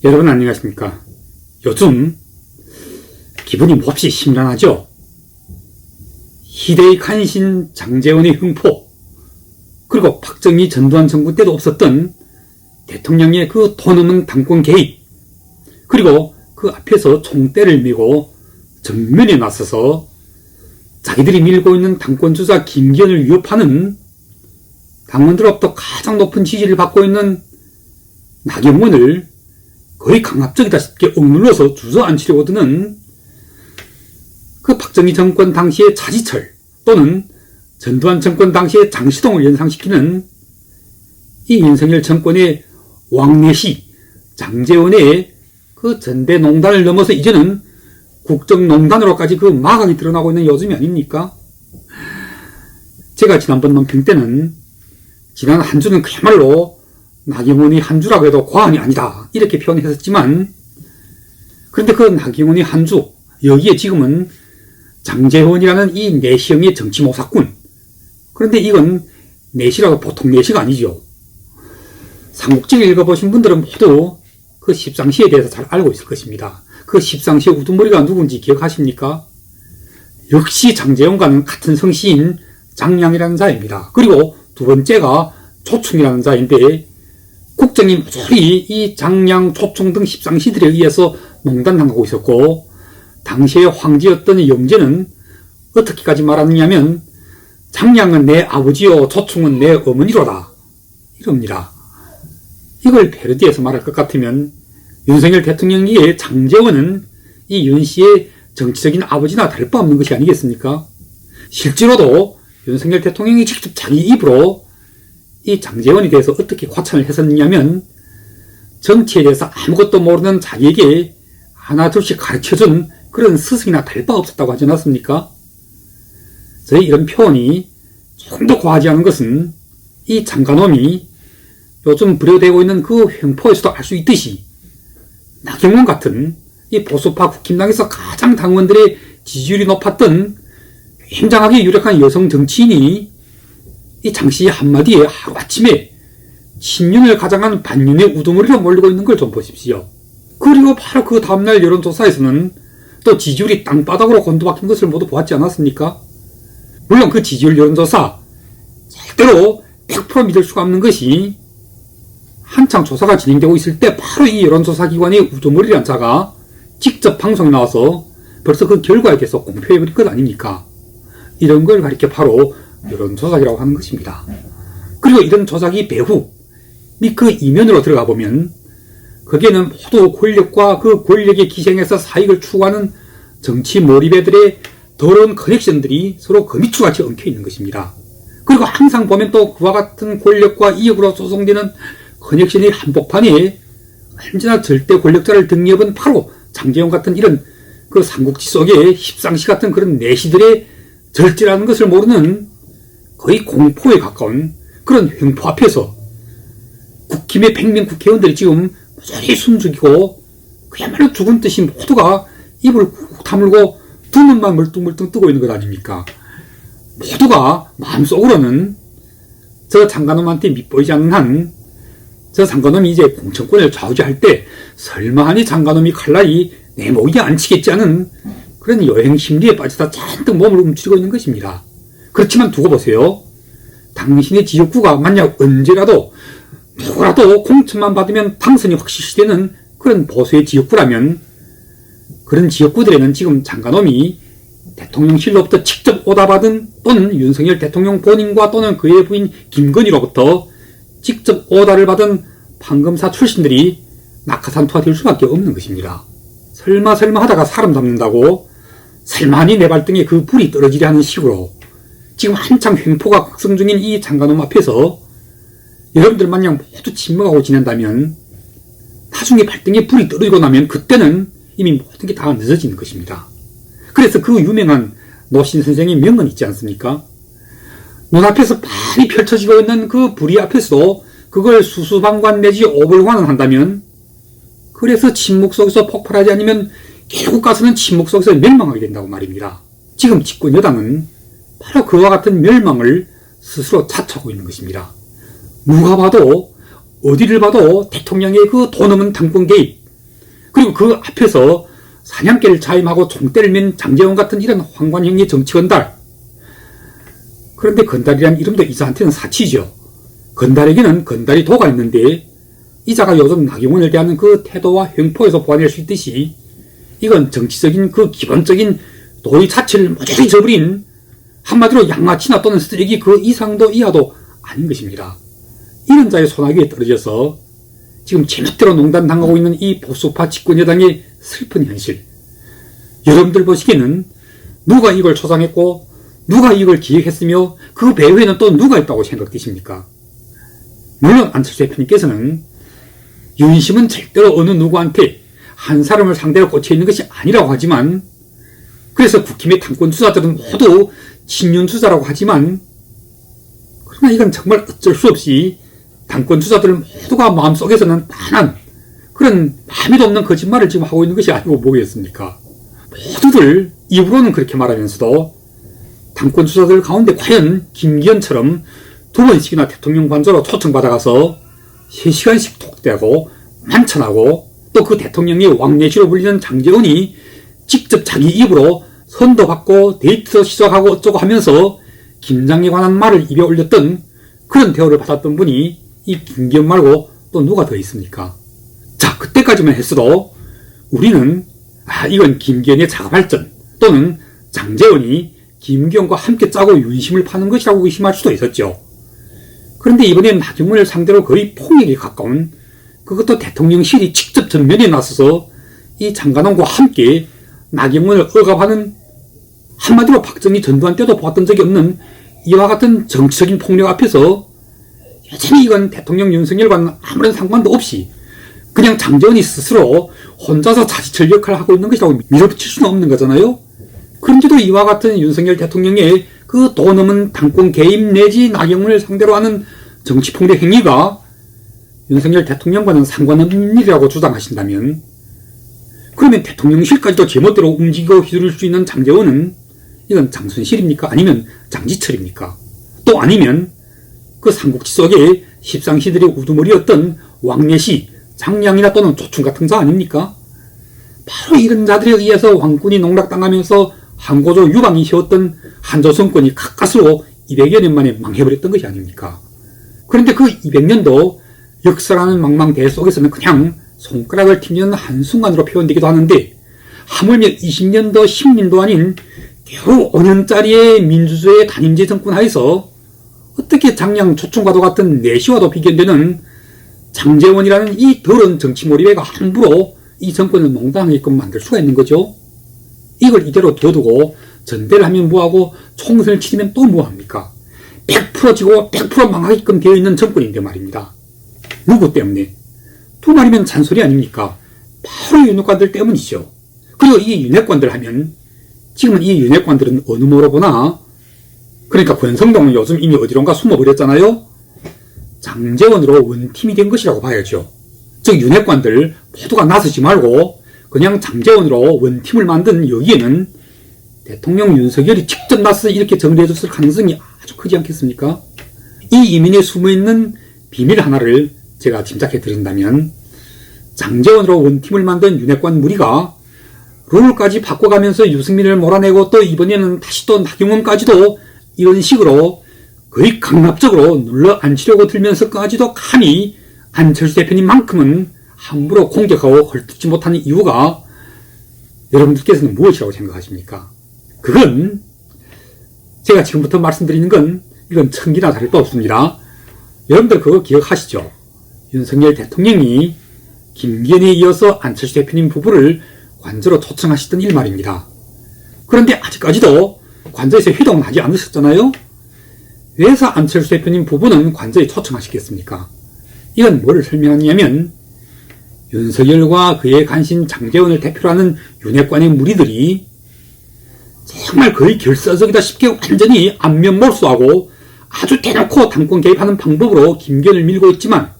여러분 안녕하십니까? 요즘 기분이 몹시 심란하죠? 희대의 간신 장제원의 흉포, 그리고 박정희 전두환 정부 때도 없었던 대통령의 그 도넘은 당권 개입, 그리고 그 앞에서 총대를 메고 정면에 나서서 자기들이 밀고 있는 당권주자 김기현을 위협하는 당원들로부터 가장 높은 지지를 받고 있는 나경원을 거의 강압적이다시피 억눌러서 주저앉히려고 드는 그 박정희 정권 당시의 차지철 또는 전두환 정권 당시의 장시동을 연상시키는 이 윤석열 정권의 왕래시 장제원의 그 전대농단을 넘어서 이제는 국정농단으로까지 그 마각이 드러나고 있는 요즘이 아닙니까? 제가 지난번 논평 때는 지난 한 주는 그야말로 나경원이 한 주라고 해도 과언이 아니다 이렇게 표현했었지만, 그런데 그 나경원이 한 주, 여기에 지금은 장제원이라는 이 내시형의 정치모사꾼, 그런데 이건 내시라도 보통 내시가 아니죠. 삼국지를 읽어보신 분들은 모두 그 십상시에 대해서 잘 알고 있을 것입니다. 그 십상시의 우두머리가 누군지 기억하십니까? 역시 장제원과는 같은 성씨인 장량이라는 자입니다. 그리고 두 번째가 조충이라는 자인데, 국정이 모조리 이 장량, 조충 등 십상시들에 의해서 농단당하고 있었고, 당시의 황제였던 영제는 어떻게까지 말하느냐면 장량은 내 아버지요 조충은 내 어머니로다 이럽니다. 이걸 패러디해서 말할 것 같으면 윤석열 대통령의 장제원은 이 윤씨의 정치적인 아버지나 다를 바 없는 것이 아니겠습니까? 실제로도 윤석열 대통령이 직접 자기 입으로 이 장제원에 대해서 어떻게 과찬을 했었느냐면, 정치에 대해서 아무것도 모르는 자기에게 하나 둘씩 가르쳐준 그런 스승이나 다를 바 없었다고 하지 않았습니까? 저희 이런 표현이 조금 더 과하지 않은 것은 이 장가놈이 요즘 부려되고 있는 그 횡포에서도 알 수 있듯이 나경원 같은 이 보수파 국힘당에서 가장 당원들의 지지율이 높았던 굉장하게 유력한 여성 정치인이 이 장씨의 한마디에 하루아침에 신윤을 가장한 반윤의 우두머리로 몰리고 있는 걸 좀 보십시오. 그리고 바로 그 다음날 여론조사에서는 또 지지율이 땅바닥으로 곤두박힌 것을 모두 보았지 않았습니까? 물론 그 지지율 여론조사 절대로 100% 믿을 수가 없는 것이, 한창 조사가 진행되고 있을 때 바로 이 여론조사 기관의 우두머리란 자가 직접 방송에 나와서 벌써 그 결과에 대해서 공표해버릴 것 아닙니까? 이런 걸 가리켜 바로 여론조작이라고 하는 것입니다. 그리고 이런 조작이 배후 및 그 이면으로 들어가 보면 거기에는 모두 권력과 그 권력의 기생에서 사익을 추구하는 정치 몰입애들의 더러운 커넥션들이 서로 거미줄같이 엉켜 있는 것입니다. 그리고 항상 보면 또 그와 같은 권력과 이익으로 조성되는 커넥션의 한복판에 언제나 절대 권력자를 등려본 바로 장제원 같은 이런 그 삼국지 속의 십상시 같은 그런 내시들의 절제라는 것을 모르는 거의 공포에 가까운 그런 횡포 앞에서 국힘의 100명 국회의원들이 지금 모조리 숨죽이고 그야말로 죽은 듯이 모두가 입을 꾹 다물고 두 눈만 멀뚱멀뚱 뜨고 있는 것 아닙니까? 모두가 마음속으로는 저 장관놈한테 밑보이지 않는 한 저 장관놈이 이제 공천권을 좌우지할 때 설마하니 장관놈이 칼날이 내 목에 안 치겠지 않은 그런 여행 심리에 빠져서 잔뜩 몸을 움츠리고 있는 것입니다. 그렇지만 두고 보세요. 당신의 지역구가 만약 언제라도 누구라도 공천만 받으면 당선이 확실시되는 그런 보수의 지역구라면, 그런 지역구들에는 지금 장관놈이 대통령실로부터 직접 오다받은 또는 윤석열 대통령 본인과 또는 그의 부인 김건희로부터 직접 오다를 받은 판검사 출신들이 낙하산투가 될 수밖에 없는 것입니다. 설마 하다가 사람 잡는다고 설마니 내 발등에 그 불이 떨어지려 하는 식으로 지금 한창 횡포가 각성 중인 이 장관놈 앞에서 여러분들 마냥 모두 침묵하고 지낸다면 나중에 발등에 불이 떨어지고 나면 그때는 이미 모든 게 다 늦어지는 것입니다. 그래서 그 유명한 노신 선생의 명언 있지 않습니까? 눈앞에서 많이 펼쳐지고 있는 그 불이 앞에서도 그걸 수수방관 내지 오불관을 한다면, 그래서 침묵 속에서 폭발하지 않으면 결국 가서는 침묵 속에서 멸망하게 된다고 말입니다. 지금 집권 여당은 바로 그와 같은 멸망을 스스로 자초하고 있는 것입니다. 누가 봐도 어디를 봐도 대통령의 그 도넘은 당권 개입, 그리고 그 앞에서 사냥개를 자임하고 총대를 맨 장제원 같은 이런 황관형의 정치건달. 그런데 건달이란 이름도 이자한테는 사치죠. 건달에게는 건달이 도가 있는데 이자가 요즘 나경원을 대하는 그 태도와 횡포에서 보아낼 수 있듯이 이건 정치적인 그 기본적인 도의 자체를 모조리 저버린 한마디로 양아치나 또는 쓰레기 그 이상도 이하도 아닌 것입니다. 이런 자의 소나기에 떨어져서 지금 제멋대로 농단당하고 있는 이 보수파 집권여당의 슬픈 현실. 여러분들 보시기에는 누가 이걸 초장했고 누가 이걸 기획했으며 그 배후에는 또 누가 있다고 생각되십니까? 물론 안철수 대표님께서는 윤심은 절대로 어느 누구한테 한 사람을 상대로 꽂혀있는 것이 아니라고 하지만, 그래서 국힘의 당권 주자들은 모두 친윤 주자라고 하지만, 그러나 이건 정말 어쩔 수 없이 당권 주자들 모두가 마음속에서는 단한 그런 마음에도 없는 거짓말을 지금 하고 있는 것이 아니고 뭐겠습니까? 모두들 입으로는 그렇게 말하면서도 당권 주자들 가운데 과연 김기현처럼 2번씩이나 대통령 관저로 초청받아가서 3시간씩 톡대고 만찬하고 또 그 대통령의 왕래시로 불리는 장제원이 직접 자기 입으로 선도받고 데이트도 시작하고 어쩌고 하면서 김장에 관한 말을 입에 올렸던 그런 대우를 받았던 분이 이 김기현 말고 또 누가 더 있습니까? 자, 그때까지만 했어도 우리는 이건 김기현의 자가발전 또는 장제원이 김기현과 함께 짜고 윤심을 파는 것이라고 의심할 수도 있었죠. 그런데 이번엔 나경원을 상대로 거의 폭력에 가까운, 그것도 대통령실이 직접 전면에 나서서 이 장관원과 함께 나경원을 억압하는, 한마디로 박정희 전두환 때도 보았던 적이 없는 이와 같은 정치적인 폭력 앞에서 여전히 이건 대통령 윤석열과는 아무런 상관도 없이 그냥 장제원이 스스로 혼자서 자지철 역할을 하고 있는 것이라고 밀어붙일 수는 없는 거잖아요. 그런데도 이와 같은 윤석열 대통령의 그 도 넘은 당권 개입 내지 나경원을 상대로 하는 정치폭력 행위가 윤석열 대통령과는 상관없는 일이라고 주장하신다면, 그러면 대통령실까지도 제멋대로 움직이고 휘두를 수 있는 장제원은 이건 장순실입니까? 아니면 장지철입니까? 또 아니면 그 삼국지 속에 십상시들의 우두머리였던 왕래시, 장량이나 또는 조충 같은 자 아닙니까? 바로 이런 자들에 의해서 왕군이 농락당하면서 한고조 유방이 세웠던 한조선권이 가까스로 200여 년 만에 망해버렸던 것이 아닙니까? 그런데 그 200년도 역사라는 망망대해 속에서는 그냥 손가락을 튕기는 한순간으로 표현되기도 하는데, 하물며 20년도 10년도 아닌 겨우 5년짜리의 민주주의 단임제 정권 하에서 어떻게 장량 조충과도 같은 내시와도 비견되는 장제원이라는 이 더러운 정치 몰입애가 함부로 이 정권을 농단하게끔 만들 수가 있는 거죠. 이걸 이대로 둬두고 전대를 하면 뭐하고 총선을 치르면 또 뭐합니까? 100% 지고 100% 망하게끔 되어 있는 정권인데 말입니다. 누구 때문에? 두 말이면 잔소리 아닙니까? 바로 윤핵관들 때문이죠. 그리고 이 윤핵관들 하면 지금은 이 윤핵관들은 어느 모로 보나? 그러니까 권성동은 요즘 이미 어디론가 숨어버렸잖아요. 장제원으로 원팀이 된 것이라고 봐야죠. 즉 윤핵관들 모두가 나서지 말고 그냥 장제원으로 원팀을 만든 여기에는 대통령 윤석열이 직접 나서서 이렇게 정리해줬을 가능성이 아주 크지 않겠습니까? 이 이민에 숨어있는 비밀 하나를 제가 짐작해 드린다면, 장제원으로 원팀을 만든 윤핵관 무리가 롤까지 바꿔가면서 유승민을 몰아내고 또 이번에는 다시 또 나경원까지도 이런 식으로 거의 강압적으로 눌러앉히려고 들면서까지도 감히 안철수 대표님만큼은 함부로 공격하고 헐뜯지 못하는 이유가 여러분들께서는 무엇이라고 생각하십니까? 그건 제가 지금부터 말씀드리는 건 이건 천기나 다를 바 없습니다. 여러분들 그거 기억하시죠? 윤석열 대통령이 김기현에 이어서 안철수 대표님 부부를 관저로 초청하시던 일 말입니다. 그런데 아직까지도 관저에서 회동은 하지 않으셨잖아요? 왜서 안철수 대표님 부부는 관저에 초청하시겠습니까? 이건 뭐를 설명하냐면, 윤석열과 그의 간신 장제원을 대표로 하는 윤핵관의 무리들이 정말 거의 결사적이다시피 완전히 안면몰수하고 아주 대놓고 당권 개입하는 방법으로 김기현을 밀고 있지만,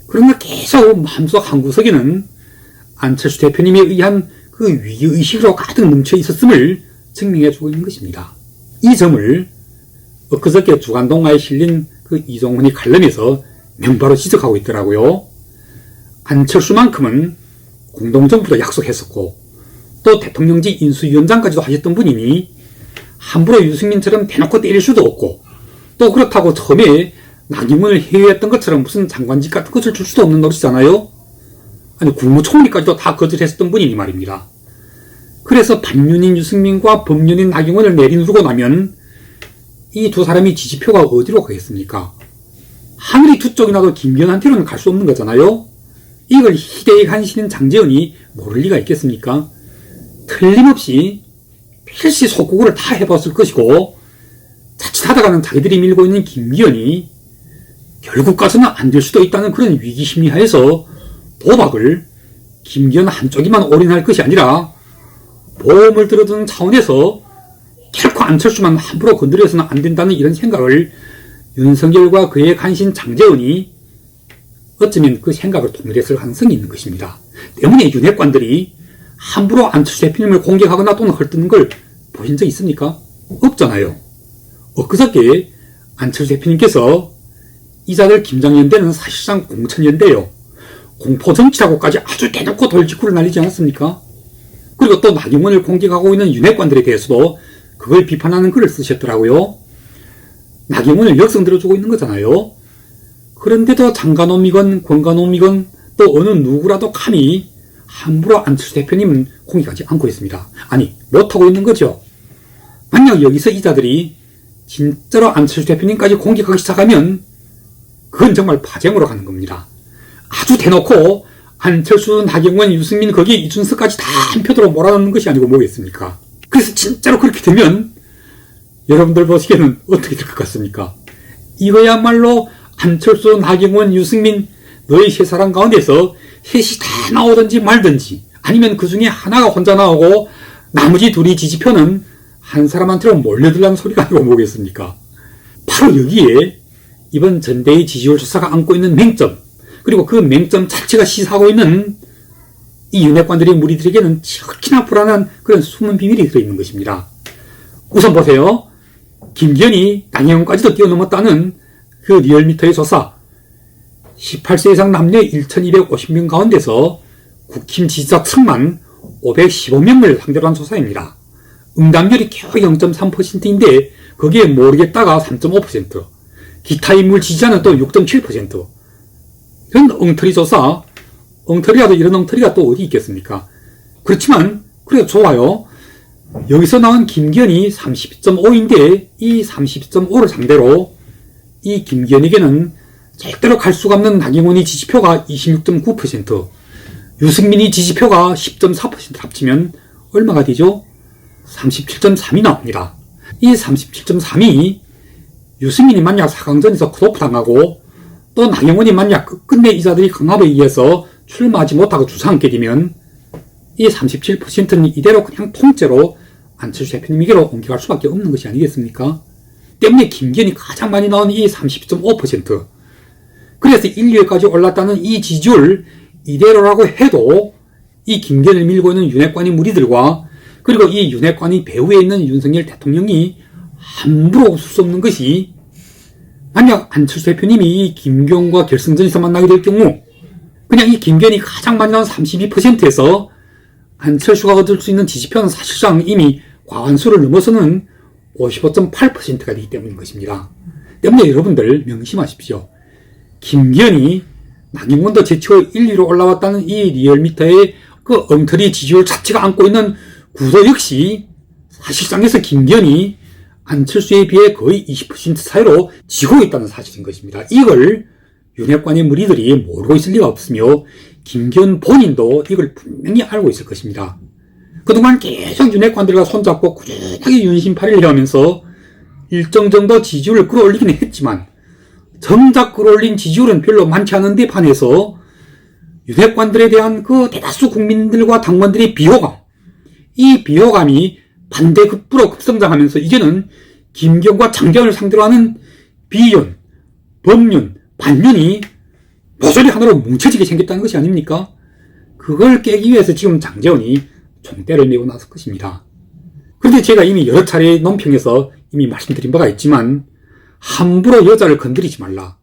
그러나 계속 마음속 한구석에는 안철수 대표님에 의한 그 위기의식으로 가득 넘쳐 있었음을 증명해주고 있는 것입니다. 이 점을 엊그저께 주간동화에 실린 그 이종훈이 칼럼에서 명바로 지적하고 있더라고요. 안철수만큼은 공동정부도 약속했었고 또 대통령직 인수위원장까지도 하셨던 분이니 함부로 유승민처럼 대놓고 때릴 수도 없고 또 그렇다고 처음에 나경원을 해외했던 것처럼 무슨 장관직 같은 것을 줄 수도 없는 노릇이잖아요. 아니 국무총리까지도 다 거절했었던 분이니 말입니다. 그래서 반윤인 유승민과 범윤인 나경원을 내리누르고 나면 이 두 사람이 지지표가 어디로 가겠습니까? 하늘이 두 쪽이 나도 김기현한테는 갈 수 없는 거잖아요. 이걸 희대의 간신인 장제원이 모를 리가 있겠습니까? 틀림없이 필시 속구구를 다 해봤을 것이고 자칫하다가는 자기들이 밀고 있는 김기현이 결국 가서는 안 될 수도 있다는 그런 위기심리하에서 도박을 김기현 한쪽이만 올인할 것이 아니라 보험을 들어두는 차원에서 결코 안철수만 함부로 건드려서는 안 된다는 이런 생각을 윤석열과 그의 간신 장제원이 어쩌면 그 생각을 통일했을 가능성이 있는 것입니다. 때문에 윤핵관들이 함부로 안철수 대표님을 공격하거나 또는 헐뜯는 걸 보신 적 있습니까? 없잖아요. 엊그저께 안철수 대표님께서 이자들 김장연대는 사실상 공천연대요. 공포정치라고까지 아주 대놓고 돌직구를 날리지 않았습니까? 그리고 또 나경원을 공격하고 있는 윤핵관들에 대해서도 그걸 비판하는 글을 쓰셨더라고요. 나경원을 역성 들어주고 있는 거잖아요. 그런데도 장관놈이건 권관놈이건 또 어느 누구라도 감히 함부로 안철수 대표님은 공격하지 않고 있습니다. 아니 못하고 있는 거죠. 만약 여기서 이자들이 진짜로 안철수 대표님까지 공격하기 시작하면 그건 정말 파쟁으로 가는 겁니다. 아주 대놓고 안철수, 나경원, 유승민, 거기에 이준석까지 다 한 표대로 몰아넣는 것이 아니고 뭐겠습니까? 그래서 진짜로 그렇게 되면 여러분들 보시기에는 어떻게 될 것 같습니까? 이거야말로 안철수, 나경원, 유승민 너희 세 사람 가운데서 셋이 다 나오든지 말든지 아니면 그 중에 하나가 혼자 나오고 나머지 둘이 지지표는 한 사람한테로 몰려들라는 소리가 아니고 뭐겠습니까? 바로 여기에 이번 전대의 지지율 조사가 안고 있는 맹점 그리고 그 맹점 자체가 시사하고 있는 이 윤핵관들의 무리들에게는 특히나 불안한 그런 숨은 비밀이 들어있는 것입니다. 우선 보세요. 김기현이 나경원까지도 뛰어넘었다는 그 리얼미터의 조사 18세 이상 남녀 1250명 가운데서 국힘 지지자 1000만 515명을 상대로 한 조사입니다. 응답률이 겨우 0.3%인데 거기에 모르겠다가 3.5% 기타 인물 지지자는 또 6.7% 이런 엉터리 조사 엉터리라도 이런 엉터리가 또 어디 있겠습니까? 그렇지만 그래도 좋아요. 여기서 나온 김기현이 32.5인데 이 32.5를 상대로 이 김기현에게는 절대로 갈 수가 없는 나경원이 지지표가 26.9% 유승민이 지지표가 10.4% 합치면 얼마가 되죠? 37.3이 나옵니다. 이 37.3이 유승민이 만약 4강전에서 컷오프 당하고 또 나경원이 만약 끝내 이자들이 강압에 의해서 출마하지 못하고 주저앉게 되면 이 37%는 이대로 그냥 통째로 안철수 대표님에게로 옮겨갈 수밖에 없는 것이 아니겠습니까? 때문에 김기현이 가장 많이 나온 이 30.5% 그래서 1, 2위까지 올랐다는 이 지지율 이대로라고 해도 이 김기현을 밀고 있는 윤핵관의 무리들과 그리고 이 윤핵관이 배후에 있는 윤석열 대통령이 함부로 웃을 수 없는 것이 만약 안철수 대표님이 이 김기현과 결승전에서 만나게 될 경우 그냥 이 김기현이 가장 많이 나온 32%에서 안철수가 얻을 수 있는 지지표는 사실상 이미 과반수를 넘어서는 55.8%가 되기 때문인 것입니다. 때문에 여러분들 명심하십시오. 김기현이 나경원도 제치고 1, 2로 올라왔다는 이 리얼미터의 그 엉터리 지지율 자체가 안고 있는 구도 역시 사실상에서 김기현이 안철수에 비해 거의 20% 차이로 지고 있다는 사실인 것입니다. 이걸 윤핵관의 무리들이 모르고 있을 리가 없으며 김기현 본인도 이걸 분명히 알고 있을 것입니다. 그동안 계속 윤핵관들과 손잡고 꾸준하게 윤심파리를 하면서 일정 정도 지지율을 끌어올리긴 했지만 정작 끌어올린 지지율은 별로 많지 않은 데 반해서 윤핵관들에 대한 그 대다수 국민들과 당원들의 비호감 이 비호감이 반대급부로 급성장하면서 이제는 김기현과 장제원을 상대로 하는 비윤, 범윤, 반윤이 모조리 하나로 뭉쳐지게 생겼다는 것이 아닙니까? 그걸 깨기 위해서 지금 장제원이 총대를 메고 나설 것입니다. 그런데 제가 이미 여러 차례 논평에서 이미 말씀드린 바가 있지만 함부로 여자를 건드리지 말라.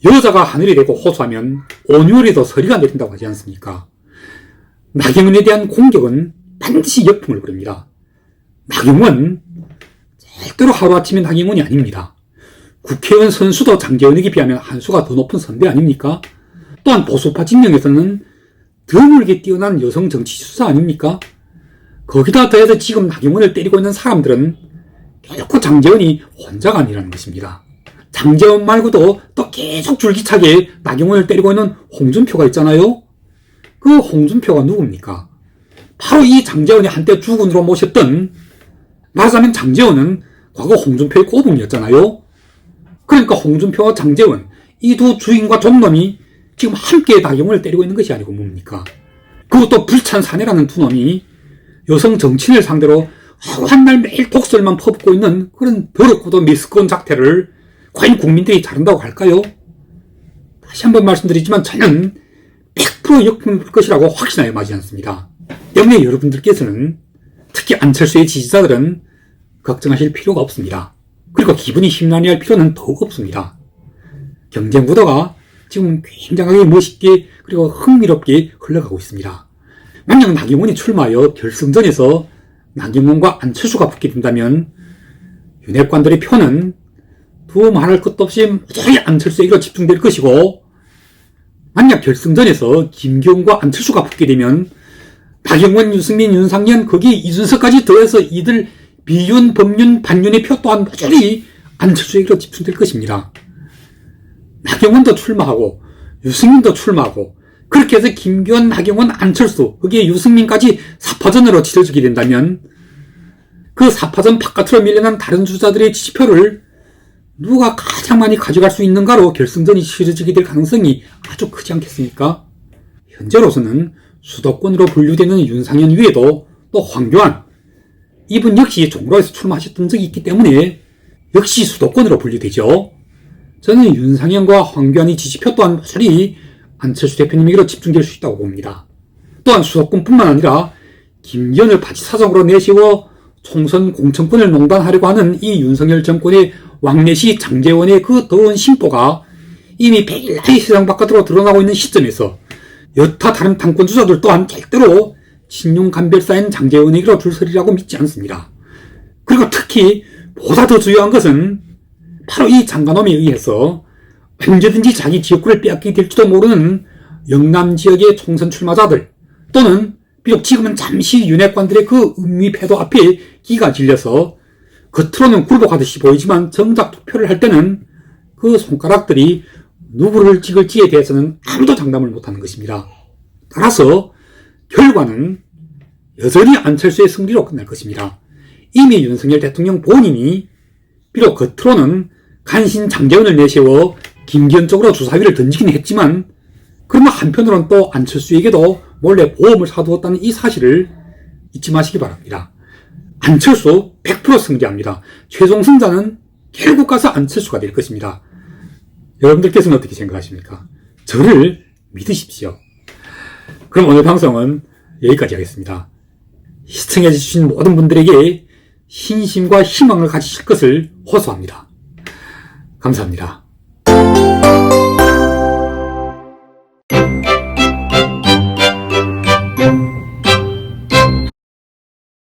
여자가 하늘이 되고 호소하면 온유월에도 서리가 내린다고 하지 않습니까? 나경원에 대한 공격은 반드시 역풍을 부릅니다. 나경원, 절대로 하루아침에 나경원이 아닙니다. 국회의원 선수도 장제원에게 비하면 한 수가 더 높은 선배 아닙니까? 또한 보수파 진영에서는 드물게 뛰어난 여성 정치 수사 아닙니까? 거기다 더해서 지금 나경원을 때리고 있는 사람들은 결코 장제원이 혼자가 아니라는 것입니다. 장제원 말고도 또 계속 줄기차게 나경원을 때리고 있는 홍준표가 있잖아요. 그 홍준표가 누굽니까? 바로 이 장제원이 한때 주군으로 모셨던, 말하자면 장제원은 과거 홍준표의 꼬붕이었잖아요. 그러니까 홍준표와 장제원, 이 두 주인과 존놈이 지금 함께 나경원을 때리고 있는 것이 아니고 뭡니까? 그것도 불찬사내라는 두 놈이 여성 정치인을 상대로 하루 한날 매일 독설만 퍼붓고 있는 그런 더럽고도 미스건 작태를 과연 국민들이 잘한다고 할까요? 다시 한번 말씀드리지만 저는 100% 역풍을 불 것이라고 확신하여 마지 않습니다. 때문에 여러분들께서는, 특히 안철수의 지지자들은 걱정하실 필요가 없습니다. 그리고 기분이 심란해할 필요는 더욱 없습니다. 경쟁 구도가 지금 굉장하게 멋있게 그리고 흥미롭게 흘러가고 있습니다. 만약 나경원이 출마하여 결승전에서 나경원과 안철수가 붙게 된다면 윤핵관들의 표는 두 말할 것도 없이 모조리 안철수에게로 집중될 것이고, 만약 결승전에서 김기현과 안철수가 붙게 되면 나경원, 유승민, 윤상현, 거기에 이준석까지 더해서 이들 비윤, 범윤, 반윤의 표 또한 모조리 안철수에게로 집중될 것입니다. 나경원도 출마하고 유승민도 출마하고 그렇게 해서 김기현, 나경원, 안철수, 거기에 유승민까지 4파전으로 치러지게 된다면 그 4파전 바깥으로 밀려난 다른 주자들의 지지표를 누가 가장 많이 가져갈 수 있는가로 결승전이 치러지게 될 가능성이 아주 크지 않겠습니까? 현재로서는 수도권으로 분류되는 윤상현 외에도 또 황교안, 이분 역시 종로에서 출마하셨던 적이 있기 때문에 역시 수도권으로 분류되죠. 저는 윤상현과 황교안의 지지표 또한 모조리 안철수 대표님에게로 집중될 수 있다고 봅니다. 또한 수도권뿐만 아니라 김기현을 바지사정으로 내세워 총선 공천권을 농단하려고 하는 이 윤석열 정권의 왕래시 장제원의 그 더운 심보가 이미 100일 나이 세상 바깥으로 드러나고 있는 시점에서 여타 다른 당권주자들 또한 절대로 친윤감별사인 장제원에게로 줄 서리라고 믿지 않습니다. 그리고 특히 보다 더 중요한 것은 바로 이 장관놈에 의해서 언제든지 자기 지역구를 빼앗기게 될지도 모르는 영남 지역의 총선 출마자들, 또는 비록 지금은 잠시 윤핵관들의 그 음위패도 앞에 기가 질려서 겉으로는 굴복하듯이 보이지만 정작 투표를 할 때는 그 손가락들이 누구를 찍을지에 대해서는 아무도 장담을 못하는 것입니다. 따라서 결과는 여전히 안철수의 승리로 끝날 것입니다. 이미 윤석열 대통령 본인이 비록 겉으로는 간신 장제원을 내세워 김기현 쪽으로 주사위를 던지긴 했지만, 그러나 한편으로는 또 안철수에게도 몰래 보험을 사두었다는 이 사실을 잊지 마시기 바랍니다. 안철수 100% 승리합니다. 최종 승자는 결국 가서 안철수가 될 것입니다. 여러분들께서는 어떻게 생각하십니까? 저를 믿으십시오. 그럼 오늘 방송은 여기까지 하겠습니다. 시청해주신 모든 분들에게 신심과 희망을 가지실 것을 호소합니다. 감사합니다.